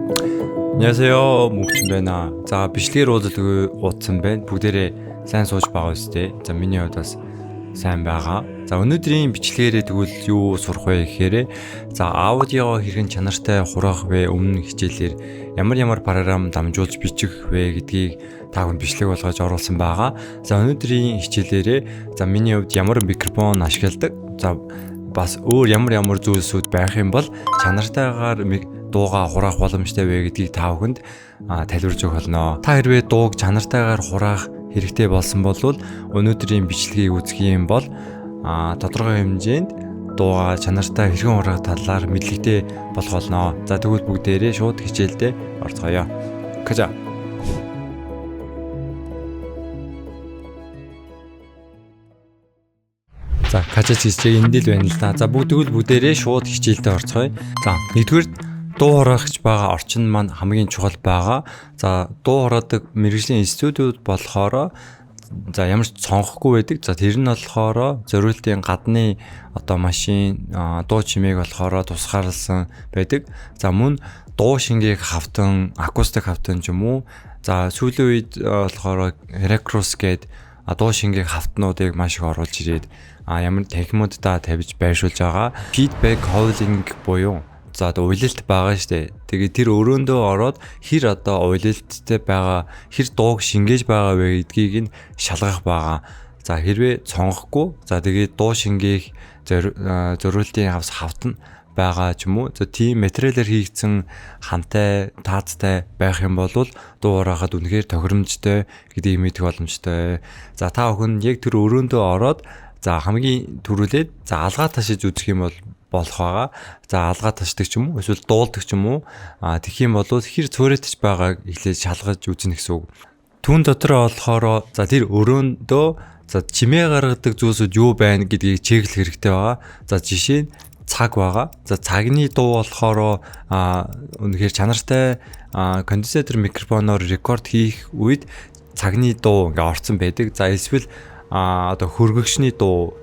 안녕하세요. 묵чин байна. За бичлэгээр уулзсан байна. Бүгдээрээ сайн сууж байгаа үстэй. За миний хувьд бас сайн байгаа. За өнөөдрийн бичлэгээрээ тэгвэл юу сурах вэ гэхээр за аудио хэрхэн чанартай хураах вэ? Өмнө хичээлээр ямар програм дамжуулж бичих вэ гэдгийг та бүхэн бичлэг болгож оруулсан байгаа. За өнөөдрийн хичээлээрээ за миний хувьд ямар микрофон ашигладаг? За бас өөр ямар зүйлсүүд байх юм бол чанартайгаар дууга хураах боломжтой вэ гэдгийг та бүхэнд тайлбарж өгөх болно. Та хэрвээ дууг чанартайгаар хураах хэрэгтэй болсон бол өнөөдрийн бичлэгийг үзэх юм бол тодорхой хэмжээнд дууга чанартай хэрхэн хураах талаар мэдлэгтэй болох болно. За тэгвэл бүгдээрээ шууд хичээлдээ орцгоё. Кажа. За кажа чижээ энд л байна л да. За бүгдээрээ шууд хичээлдээ орцгоё. За нэгдүгээр дуу хураагч байгаа орчин маань хамгийн чухал байгаа. За дуу хураадаг мэргэжлийн институтууд болохоор за ямар ч цонхгүй байдаг. За тэр нь болохоор зориултын гадны машин дуу чимээг болохоор тусгаарласан байдаг. За мөн дуу шингээх хавтан, акустик хавтан ч юм уу. За сүүлийн үед болохоор Heracross гээд дуу шингээх хавтнуудыг маш их оруулж ирээд ямар техникуудаа тавьж байршуулж байгаа. Feedback howling буюу за уйлалт байгаа штэ. Тэгээд тэр өрөөндөө ороод хэр уйлалттай байгаа, хэр дууг шингээж байгаа вэ гэдгийг нь шалгах байгаа. За хэрвээ цонгохгүй, за тэгээд дуу шингээх зориултын хавтан байгаа ч юм уу. За тийм материалаар хийгдсэн хантай, таацтай байх юм бол дуу хураахад үнэхээр тохиромжтой гэдгийг мэдэх боломжтой. За та бүхэн яг тэр өрөөндөө ороод за хамгийн түрүүлээд за алгаа ташиж үзэх юм бол болох байгаа. За алгаа ташдаг ч юм уу, эсвэл дуулдаг ч юм уу. Тэгэх юм бол хэр цөөрэтж байгааг эхлээд шалгаж үзнэ гэсэн үг. Түүн дотор болохоор за тэр өрөөндөө за чимээ гаргадаг зүйлсүүд юу байна гэдгийг чеклэх хэрэгтэй байгаа. За жишээ нь цаг байгаа. За цагны дуу болохоор үнэхээр чанартай конденсатор микрофоноор рекорд хийх үед цагны дуу ингээ орцсон байдаг. За эсвэл хөргөгчний дуу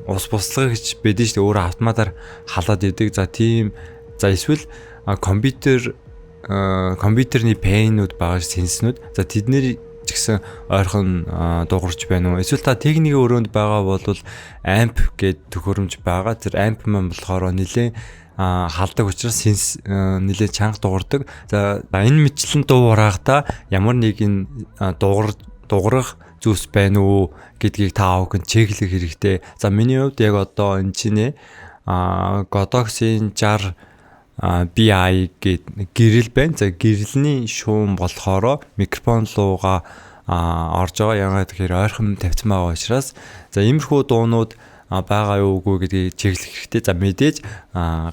ус буслагч байдаг шүү дээ, өөрөө автоматар халаад идэг. За тийм эсвэл компьютерний пэнүүд байгаа сенснүүд. За тэднэр ч гэсэн ойрхон дуугарч байна уу? Эсвэл та техникийн өрөөнд байгаа бол амп гэдэг төхөөрөмж байгаа. Тэр амп маань болохоор нэлээд халдаг учраас сенс нэлээд чанга дуугардаг. За энэ мэтлэн дуу хураахта ямар нэгэн дуугарах зүйлс байна уу гэдгийг та бүхэн чеклэх хэрэгтэй. За миний хувьд яг энэ чинь Godox-ийн 60 BI гэдэг гэрэл байна. За гэрэлний шуум болохоор микрофон руугаа орж байгаа. Ягаад гэхээр ойрхон тавьсан байгаа учраас за иймэрхүү дуунууд байгаа юу үгүй гэдгийг чеклэх хэрэгтэй. За мэдээж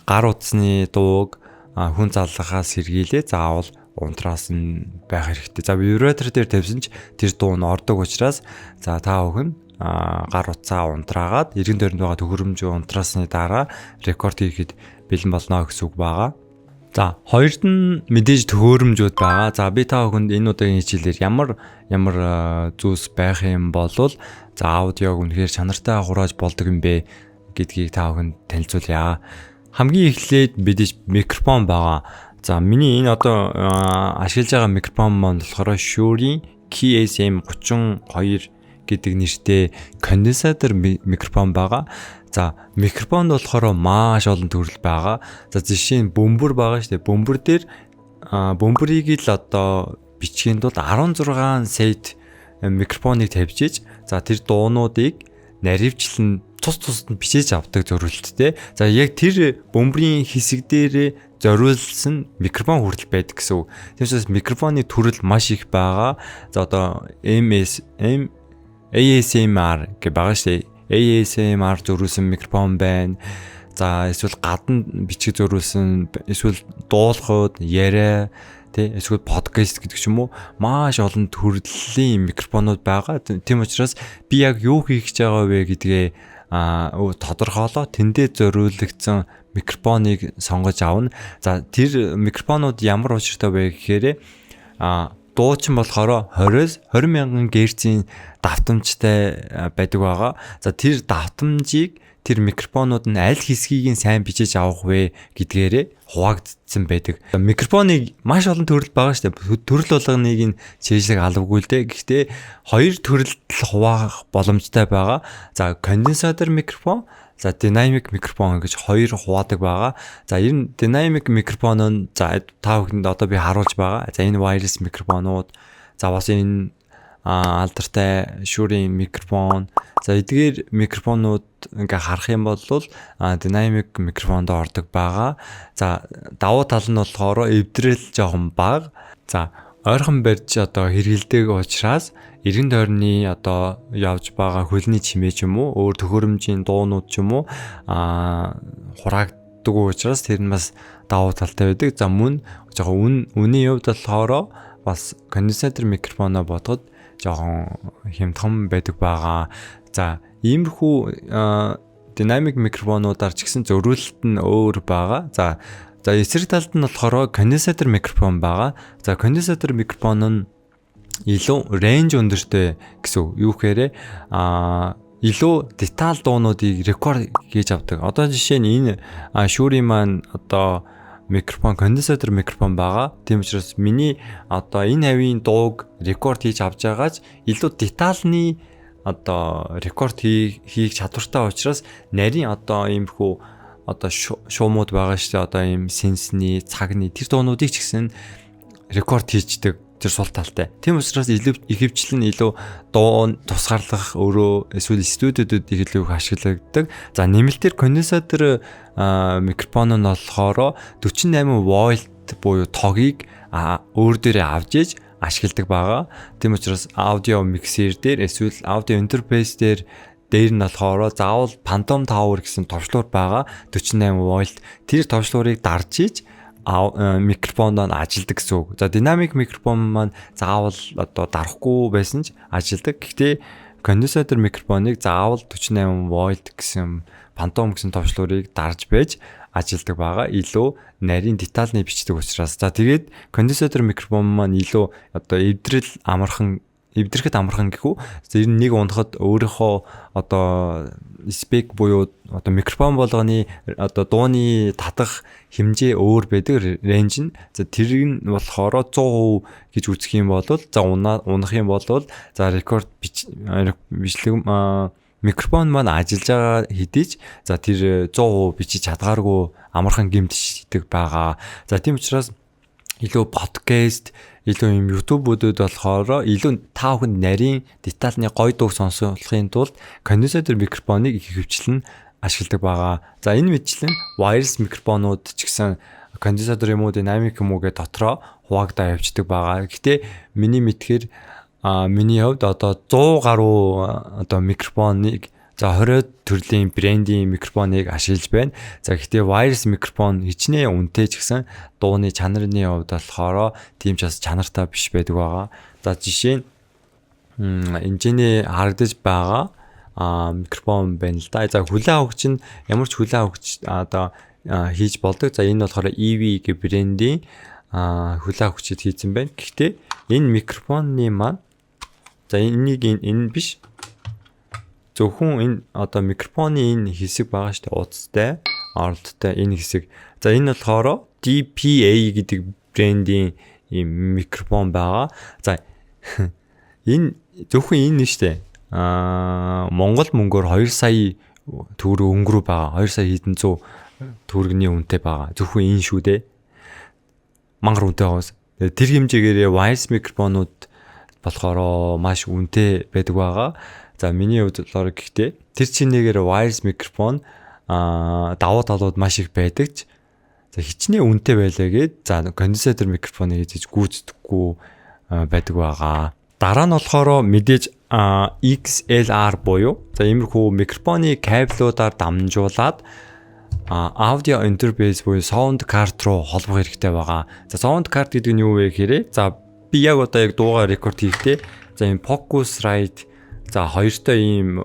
гар утасны дууг хүн заллахаас сэргийлээ заавал унтраас нь байх хэрэгтэй. За вибратор дээр тавьсан ч тэр дуу нь ордог учраас за та бүхэн гар утсаа унтраагаад эргэн тойронд байгаа төхөөрөмжөө унтраасны дараа рекорд хийхэд бэлэн болно гэсэн үг байгаа. За хоёрд нь мэдээж төхөөрөмжүүд байгаа. За би та бүхэнд энэ удаагийн хичээлээр ямар зүйлс байх юм бол за аудиог үнэхээр чанартай хурааж болдог юм бэ гэдгийг та бүхэнд танилцуулъя. Хамгийн эхлээд мэдээж микрофон байгаа. За миний энэ ашиглаж байгаа микрофон маань болохоор Shure KSM32 гэдэг нэртэй конденсатор микрофон байгаа. За микрофонд болохоор маш олон төрөл байгаа. За жишээ нь бөмбөр байгаа шүү дээ. Бөмбөр дээр бөмбөрийг л бичгийн тулд 16 сет микрофоныг тавьж иж за тэр дуунуудыг наривчлан тус нь бичиж авдаг зориулттэй. За яг тэр бөмбөрийн хэсэг дээр зориулсан микрофон хүртэл байдаг гэсэн үг. Тэгээс микрофоны төрөл маш их байгаа. За ASMR гэх байгаа шүү дээ. ASMR зориулсан микрофон байна. За эсвэл гадна бичиг зориулсан, эсвэл дуулахад яриа, эсвэл подкаст гэдэг ч юм уу маш олон төрлийн микрофонууд байгаа. Тийм учраас би яг юу хийх гэж байгаа вэ гэдгээ тодорхойлоо тэндээ зориулагдсан микрофоныг сонгож авна. За тэр микрофонууд ямар учиртай вэ гэхээр дуучин болохоор 20-20 мянган герцийн давтамжтай байдаг байгаа. За тэр давтамжийг тэр микрофонууд нь аль хэсгийг нь сайн бичиж авах вэ гэдгээрээ хуваагдсан байдаг. Микрофоныг маш олон төрөл байгаа шүү дээ. Төрөл болгоныг нь шийдлэг албагүй л дээ. Гэхдээ хоёр төрөлд хуваах боломжтой байгаа. За конденсатор микрофон, за динамик микрофон гэж хоёр хуваадаг байгаа. За энэ динамик микрофон нь за та бүхэнд одоо би харуулж байгаа. За энэ wireless микрофонууд, за бас энэ алдартай Shure микрофон. За эдгээр микрофонууд ингээ харах юм бол динамик микрофонд ордог байгаа. За давуу тал нь болохоор эвдрэл жоохон бага. За ойрхон барьж одоо хэрэгэлдэг учраас эргэн тойрны одоо явж байгаа хөлний чимээ ч юм уу, өөр төхөөрөмжийн дуунууд ч юм уу хураагддаг учраас тэр нь бас давуу талтай байдаг. За мөн жоохон үнийн хувьд болохоор бас конденсатор микрофоноо бодоход жоохон хямдхан байдаг байгаа. За иймэрхүү динамик микрофонуудаар ч гэсэн зөрүүлэлт нь өөр байгаа. За эсрэг талд нь болохоор конденсатор микрофон байгаа. За конденсатор микрофон нь илүү range өндөртэй гэсэн юу гэхээр илүү деталь дуунуудыг рекорд хийж авдаг. Одоо жишээ нь энэ Shure маань одоо микрофон конденсатор микрофон байгаа. Тийм учраас миний одоо энэ хавийн дууг рекорд хийж авч байгаач илүү детальны одоо рекорд хийх чадвартай учраас нарийн одоо иймэрхүү одоо шуумууд байгаа шүү дээ. Одоо ийм сенсний, цагны тэр дуунуудыг ч гэсэн рекорд хийждэг. Тэр сул талтай. Тийм учраас ихэвчлэн илүү дуу тусгаарлах өөрөө эсвэл студиудад илүү их ашигладаг. За нэмэлтээр конденсатор микрофон нь болохоор 48 вольт буюу тогийг өөр дээрээ авч иж ашигладаг байгаа. Тийм учраас аудио миксер дээр эсвэл аудио интерфейс дээр нь болохоор заавал Phantom Tower гэсэн товчлуур байгаа. 48 вольт тэр товчлуурыг дарж иж микрофонд ажилдаг гэсэн үг. За динамик микрофон маань заавал одоо дарахгүй байсан ч ажилдаг. Гэхдээ конденсатор микрофоныг заавал 48 вольт гэсэн Phantom гэсэн товчлуурыг дарж байж ажилдаг байгаа. Илүү нарийн детальны бичдэг учраас. За тэгээд конденсатор микрофон маань илүү одоо эвдэрэхэд амархан гэхүү. Тэр нэг унахад өөрийнхөө одоо спек буюу одоо микрофон болгоны одоо дууны татах хэмжээ өөр байдаг, рейнж нь. За тэр нь болохоор 100% гэж үзэх юм бол за унах юм бол за рекорд бичлэг микрофон маань ажиллаж байгаа хэдий ч за тэр 100% бичиж чадгааргүй амархан гэмтдэг байгаа. За тийм учраас илүү подкаст, илүү юм YouTube-уудад болохоор илүү та бүхэнд нарийн детальны гоё дуу сонсохын тулд конденсатор микрофоныг их хөвчлэн ашигладаг байгаа. За энэ мэтлэн wireless микрофонууд ч гэсэн конденсатор юм уу динамик юм уу гэ дотроо хуваагдаа явждаг байгаа. Гэхдээ миний мэдхээр миний хувьд одоо 100 гаруй одоо микрофоныг за 20 төрлийн брендийн микрофоныг ашиглаж байна. За гэхдээ wireless микрофон хичнээн үнэтэй ч гэсэн дууны чанарын хувьд болохоор тийм ч бас чанартай биш байдаг байгаа. За жишээ нь энэний харагдаж байгаа микрофон байна л да. За хүлээн авагч нь ямар ч хүлээн авагч одоо хийж болдог. За энэ болохоор EV гэх брендийн хүлээн авагчид хийсэн байна. Гэхдээ энэ микрофоны маань за энийг энэ биш. Зөвхөн энэ одоо микрофоны энэ хэсэг байгаа шүү дээ. Утастай, оролттой энэ хэсэг. За энэ болохоор DPA гэдэг брендийн ийм микрофон байгаа. За энэ зөвхөн энэ шүү дээ. Монгол мөнгөөр 2 сая төгрөг өнгөрөө байгаа. 2 сая хэдэн зуун төгрөгийн үнэтэй байгаа. Зөвхөн энэ шүү дээ. Мангар үнэтэй байгаас. Тэр хэмжээгээр wireless микрофонууд болохоор маш үнэтэй байдаг байгаа. За миний хувьд болохоор гэхдээ тэр чинээгээр wireless микрофон давуу талууд маш их байдаг ч за хичнээн үнэтэй байлаа гээд за конденсатор микрофоныг хийж гүйцэтгэхгүй байдаг байгаа. Дараа нь болохоор мэдээж XLR буюу за иймэрхүү микрофоны кабелуудаар дамжуулаад аудио интерфейс буюу саунд карт руу холбох хэрэгтэй байгаа. За саунд карт гэдэг нь юу вэ гэхээр за би яг одоо яг дуугаар рекорд хийхдээ за ийм Focusrite за хоёртой ийм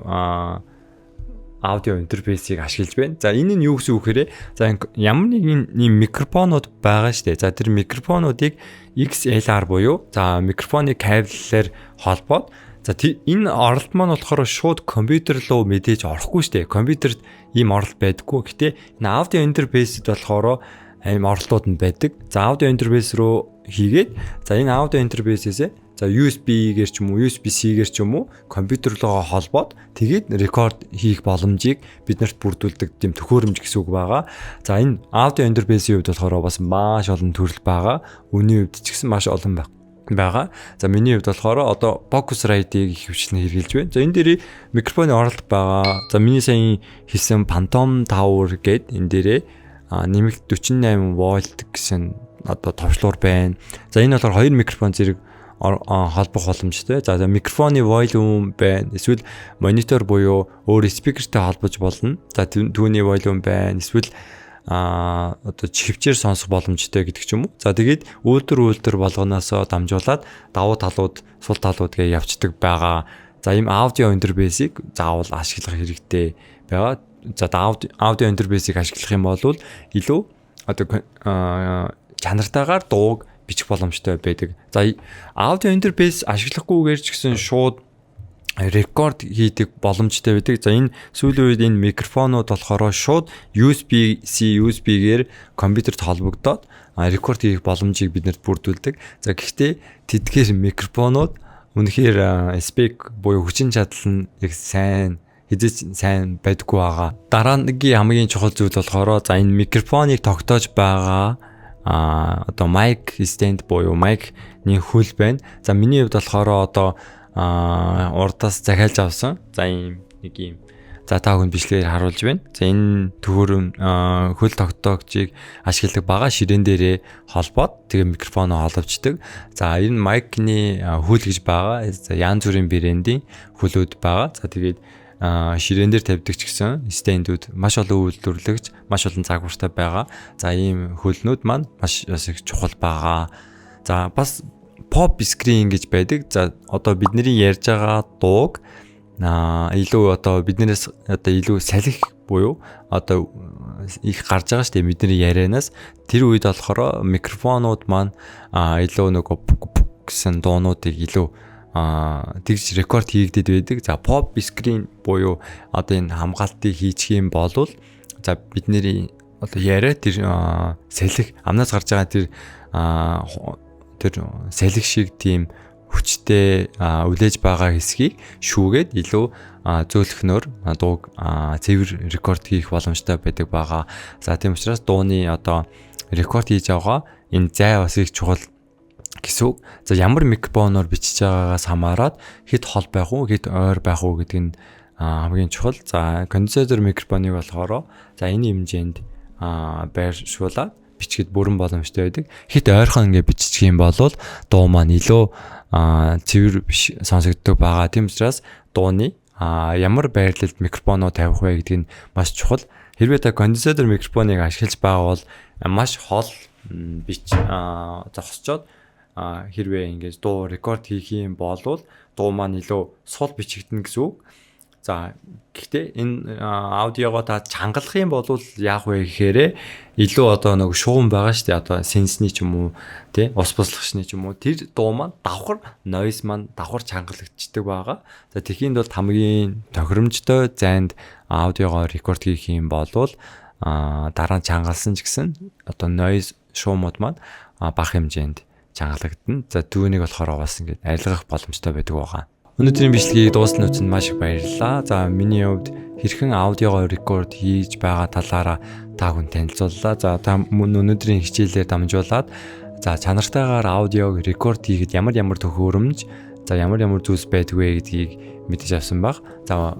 аудио интерфейсийг ашиглаж байна. За энэ нь юу гэсэн үг хэрэг? За ямар нэгэн микрофонууд байгаа шүү дээ. За тэр микрофонуудыг XLR буюу за микрофоны кабеллаар холбоод За энэ оролт маань болохоор шууд компьютер руу мэдээж орохгүй шүү дээ. Компьютерт ийм оролт байдаггүй. Гэтэ энэ аудио интерфейсэд болохоор ийм оролтууд нь байдаг. За аудио интерфейс руу хийгээд за энэ аудио интерфейсээсээ за USB-гээр ч юм уу, USB-C-гээр ч юм уу компьютер руу холбоод тэгээд рекорд хийх боломжийг биднэрт бүрдүүлдэг тийм төхөөрөмж гэсэн үг байгаа. За энэ аудио интерфейсийн хувьд болохоор бас маш олон төрөл байгаа. Үний хувьд ч гэсэн маш олон байгаа. За миний хувьд болохоор одоо Focusrite-ийг их хвчлэн хэрэгжилж байна. За энэ дээр микрофоны оролт байгаа. За миний сайн хийсэн Phantom Tower гэдэг энэ дээрээ нэмэлт 48 вольт гэсэн одоо товчлуур байна. За энэ болохоор 2 микрофон зэрэг холбох боломжтой. За микрофоны волюм байна. Эсвэл монитор буюу өөр спикертэй холбож болно. За түүний волюм байна. Эсвэл одоо чивчээр сонсох боломжтой гэдэг ч юм уу. За тэгээд үйлдвэр болгоноосоо дамжуулаад давуу талууд, сул талууд гэж явцдаг байгаа. За ийм аудио интерфейсийг заавал ашиглах хэрэгтэй байгаа. За аудио интерфейсийг ашиглах юм бол илүү одоо чанартайгаар дууг бичих боломжтой байдаг. За аудио интерфейс ашиглахгүйгээр ч гэсэн шууд рекорд хийдэг боломжтой байдаг. За энэ сүүлийн үед энэ микрофонууд болохоор шууд USB-C, USB-гээр компьютерт холбогдоод рекорд хийх боломжийг биднэрт бүрдүүлдэг. За гэхдээ тэдгээр микрофонууд үнэхээр спек буюу хүчин чадал нь их сайн байдаггүй байгаа. Дараагийн хамгийн чухал зүйл болохоор за энэ микрофоныг тогтоож байгаа одоо mic stand буюу mic-ний хөл байна. За миний хувьд болохоор одоо урдаас захиалж авсан. За ийм нэг юм. За та бүхэн бичлэгээр харуулж байна. За энэ төхөөрөм хөл тогтоогчийг ашигладаг байгаа ширээн дээрээ холбоод тэгээ микрофоноо холбочдөг. За энэ mic-ний хөл гэж байгаа. За янз бүрийн брэндийн хөлүүд байгаа. За тэгээд ширээн дээр тавьдаг ч гэсэн стендүүд маш олон үйлдвэрлэгч, маш олон загвартай байгаа. За ийм хөлнүүд маань маш их чухал байгаа. За бас pop screen гэж байдаг. За одоо бидний ярьж байгаа дууг илүү одоо биднээс одоо илүү салхи буюу одоо их гарч байгаа шүү дээ бидний ярианаас. Тэр үед болохоор микрофонууд маань илүү нөгөө гэсэн дуунуудыг илүү тэгж рекорд хийгдэд байдаг. За pop screen буюу одоо энэ хамгаалтыг хийчих юм бол за бидний одоо яриа тэр салхи амнаас гарч байгаа тэр салхи шиг тийм хүчтэй үлээж байгаа хэсгийг шүүгээд илүү зөөлхнөр дууг цэвэр рекорд хийх боломжтой байдаг байгаа. За тийм учраас дууны одоо рекорд хийж байгаа энэ зай бас их чухал гэсэн үг. За ямар микрофоноор бичиж байгаагаас хамаарат хэд хол байх уу, хэд ойр байх уу гэдэг нь хамгийн чухал. За конденсатор микрофоныг болохоор за энэ хэмжээнд байршуулаад бичгээд бүрэн боломжтой байдаг. Хэд ойрхон ингэ бичих юм бол дуу маань илүү цэвэр биш сонсогддог байгаа. Тийм учраас дууны ямар байрлалд микрофоноо тавих вэ гэдэг нь маш чухал. Хэрвээ та конденсатор микрофоныг ашиглаж байгаа бол маш хол бич зогсчоод хэрвээ ингэж дуу рекорд хийх юм бол дуу маань илүү сул бичигдэнэ гэсэн үг. За гэхдээ энэ аудиогоо та чангалах юм бол яах вэ гэхээр илүү одоо нэг шугам байгаа шүү дээ. Одоо сенсний ч юм уу тий ус буслагчны ч юм уу тэр дуу маань давхар noise маань давхар чангалагдчихдаг байгаа. За тэхийн тулд хамгийн тохиромжтой зайд аудиогоо рекорд хийх юм бол дараа нь чангалсан ч гэсэн одоо noise шуумууд маань бага хэмжээнд чангалагдана. За түүнийг болохоор бас ингэж арилгах боломжтой байдаг байгаа. Өнөөдрийн бичлэгийг дуусны үтсэнд маш их баярлалаа. За миний хувьд хэрхэн аудиогоо рекорд хийж байгаа талаараа та бүхэн танилцууллаа. За та өнөөдрийн хичээлээр дамжуулаад за чанартайгаар аудиог рекорд хийхэд ямар төхөөрөмж, за ямар зүйлс байдгүй гэдгийг мэдэж авсан баг. За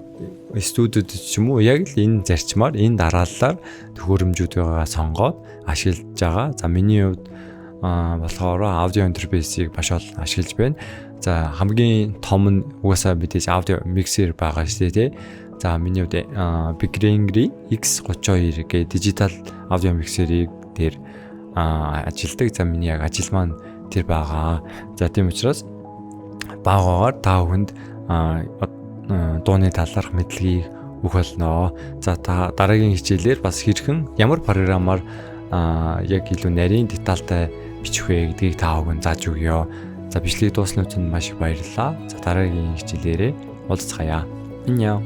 студиуд ч юм уу яг л энэ зарчмаар, энэ дарааллаар төхөөрөмжүүдээ сонгоод ашиглаж байгаа. За миний хувьд болохоор аудио интерфейсийг маш олон ашиглаж байна. За хамгийн том нь угаасаа мэдээж аудио миксер байгаа шүү дээ тий. За миний хувьд Behringer X32 гэх дижитал аудио миксерийг тэр ажилдаг. За миний яг ажил маань тэр байгаа. За тийм учраас багаагаар та бүхэнд дууны талаарх мэдлэгийг өгөх болно. За та дараагийн хичээлээр бас хэрхэн ямар програмаар яг илүү нарийн детальтай бичих вэ гэдгийг та бүхэн зааж өгье. За бичлэгийг дуусны үчинд маш их баярлалаа. За дараагийн хичээлээрээ уулзцаая. Иньяа.